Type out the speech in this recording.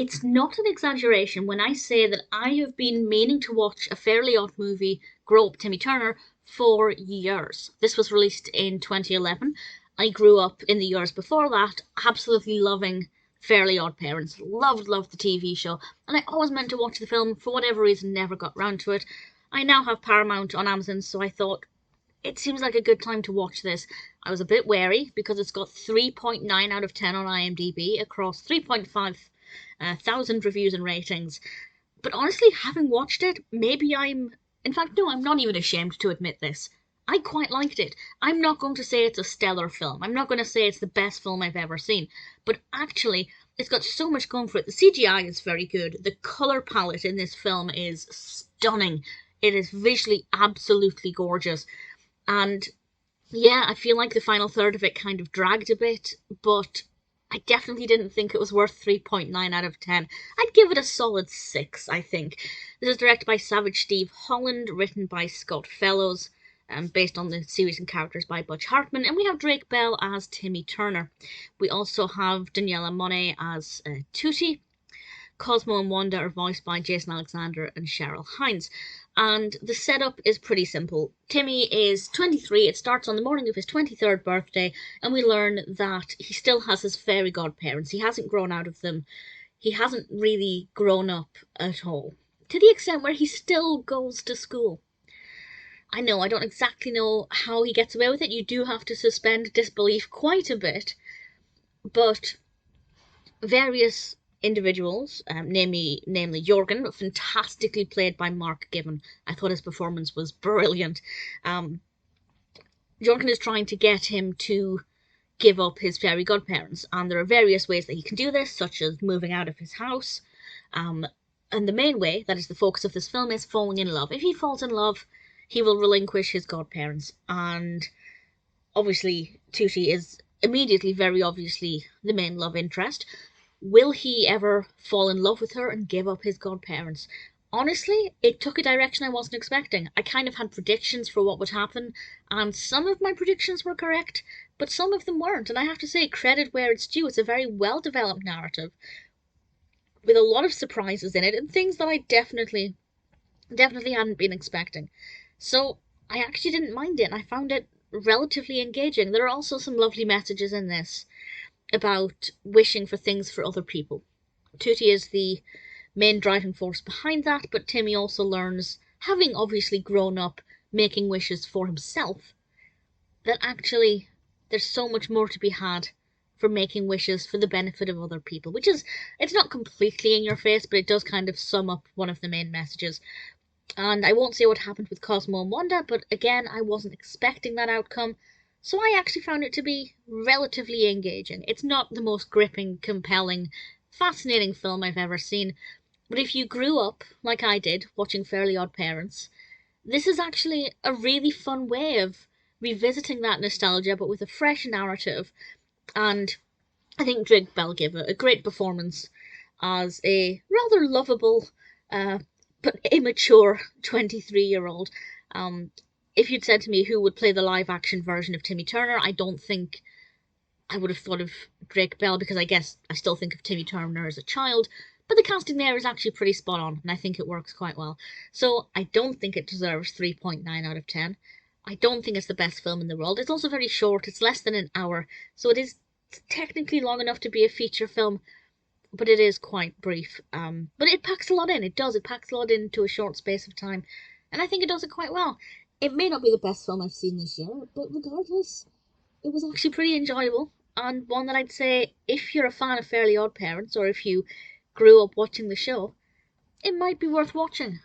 It's not an exaggeration when I say that I have been meaning to watch a Fairly Odd movie, Grow Up Timmy Turner, for years. This was released in 2011. I grew up in the years before that, absolutely loving Fairly Odd Parents. Loved the TV show, and I always meant to watch the film. For whatever reason, never got round to it. I now have Paramount on Amazon, so I thought it seems like a good time to watch this. I was a bit wary because it's got 3.9 out of 10 on IMDb across 3.5 thousand reviews and ratings. But honestly, having watched it, in fact, no, I'm not even ashamed to admit this. I quite liked it. I'm not going to say it's a stellar film. I'm not going to say it's the best film I've ever seen. But actually, it's got so much going for it. The CGI is very good. The colour palette in this film is stunning. It is visually absolutely gorgeous. And yeah, I feel like the final third of it kind of dragged a bit, but I definitely didn't think it was worth 3.9 out of 10. I'd give it a solid 6, I think. This is directed by Savage Steve Holland, written by Scott Fellows, based on the series and characters by Butch Hartman, and we have Drake Bell as Timmy Turner. We also have Daniella Monet as Tootie. Cosmo and Wanda are voiced by Jason Alexander and Cheryl Hines. And the setup is pretty simple. Timmy is 23, it starts on the morning of his 23rd birthday, and we learn that he still has his fairy godparents. He hasn't grown out of them. He hasn't really grown up at all, to the extent where he still goes to school. I know, I don't exactly know how he gets away with it. You do have to suspend disbelief quite a bit, but various individuals, namely Jorgen, fantastically played by Mark Gibbon. I thought his performance was brilliant. Jorgen is trying to get him to give up his fairy godparents, and there are various ways that he can do this, such as moving out of his house. And the main way, that is the focus of this film, is falling in love. If he falls in love, he will relinquish his godparents, and obviously Tootie is immediately, very obviously, the main love interest. Will he ever fall in love with her and give up his godparents? Honestly, it took a direction I wasn't expecting. I kind of had predictions for what would happen, and some of my predictions were correct, but some of them weren't, and I have to say, credit where it's due. It's a very well-developed narrative, with a lot of surprises in it, and things that I definitely hadn't been expecting. So, I actually didn't mind it, and I found it relatively engaging. There are also some lovely messages in this about wishing for things for other people. Tootie is the main driving force behind that, but Timmy also learns, having obviously grown up making wishes for himself, that actually there's so much more to be had for making wishes for the benefit of other people, which is, it's not completely in your face, but it does kind of sum up one of the main messages. And I won't say what happened with Cosmo and Wanda, but again, I wasn't expecting that outcome, so I actually found it to be relatively engaging. It's not the most gripping, compelling, fascinating film I've ever seen, but if you grew up, like I did, watching Fairly Odd Parents, this is actually a really fun way of revisiting that nostalgia, but with a fresh narrative. And I think Drake Bell gave a great performance as a rather lovable, but immature 23-year-old. If you'd said to me who would play the live-action version of Timmy Turner, I don't think I would have thought of Drake Bell, because I guess I still think of Timmy Turner as a child, but the casting there is actually pretty spot on, and I think it works quite well. So I don't think it deserves 3.9 out of 10. I don't think it's the best film in the world. It's also very short. It's less than an hour, so it is technically long enough to be a feature film, but it is quite brief. But it packs a lot in. It does. It packs a lot into a short space of time, and I think it does it quite well. It may not be the best film I've seen this year, but regardless, it was actually pretty enjoyable, and one that I'd say, if you're a fan of Fairly Odd Parents, or if you grew up watching the show, it might be worth watching.